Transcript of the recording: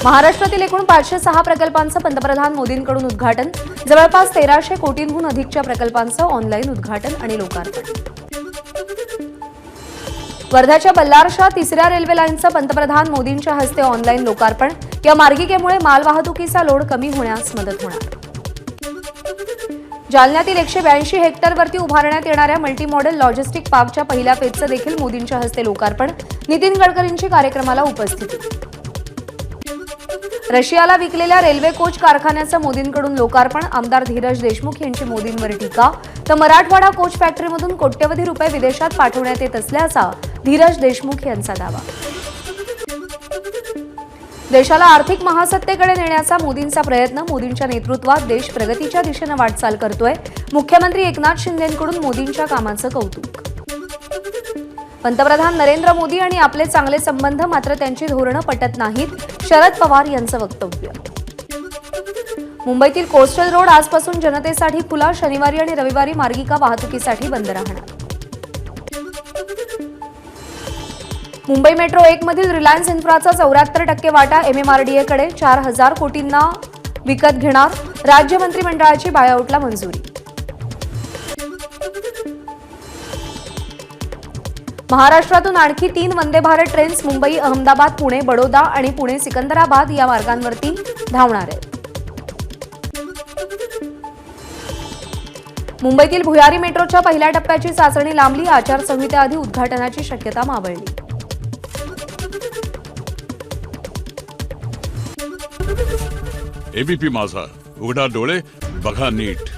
महाराष्ट्रातील एकूण 506 प्रकल्पांचं पंतप्रधान मोदींकडून उद्घाटन, जवळपास 1300 कोटींहून अधिकच्या प्रकल्पांचं ऑनलाईन उद्घाटन आणि लोकार्पण। वर्ध्याच्या बल्लारशा तिसऱ्या रेल्वे लाईनचं पंतप्रधान मोदींच्या हस्ते ऑनलाईन लोकार्पण। या मार्गिकेमुळे मालवाहतुकीचा लोड कमी होण्यास मदत होणार। जालन्यातील 182 हेक्टरवरती उभारण्यात येणाऱ्या मल्टी मॉडेल लॉजिस्टिक पार्कच्या पहिल्या फेजचं देखील मोदींच्या हस्ते लोकार्पण। नितीन गडकरींची कार्यक्रमाला उपस्थिती। रशियाला विकलेल्या रेल्वे कोच कारखान्याचं मोदींकडून लोकार्पण। आमदार धीरज देशमुख यांची मोदींवर टीका, तर मराठवाडा कोच फॅक्टरीमधून कोट्यवधी रुपये विदेशात पाठवण्यात येत असल्याचा धीरज देशमुख यांचा दावा। देशाला आर्थिक महासत्तेकडे नेण्याचा मोदींचा प्रयत्न। मोदींच्या नेतृत्वात देश प्रगतीच्या दिशेने वाटचाल करतोय। मुख्यमंत्री एकनाथ शिंदेंकडून मोदींच्या कामाचं कौतुक। पंतप्रधान नरेंद्र मोदी आणि आपले चांगले संबंध, मात्र त्यांची धोरणं पटत नाहीत, शरद पवार यांचं वक्तव्य। मुंबईतील कोस्टल रोड आजपासून जनतेसाठी खुला। शनिवारी आणि रविवारी मार्गिका वाहतुकीसाठी बंद राहणार। मुंबई मेट्रो 1 मधील रिलायन्स इन्फ्राचा 74% वाटा MMRDA कडे 4000 कोटींना विकत घेणार। राज्य मंत्रिमंडळाची बायआउटला मंजुरी। महाराष्ट्रातून आणखी 3 वंदे भारत ट्रेन्स मुंबई, अहमदाबाद, पुणे, बडोदा आणि पुणे सिकंदराबाद या मार्गांवरती धावणार आहेत। मुंबईतील भुयारी मेट्रोच्या पहिल्या टप्प्याची चाचणी लांबली। आचारसंहितेआधी उद्घाटनाची शक्यता मावळली। एबीपी माझा, उघडा डोळे बघा नीट।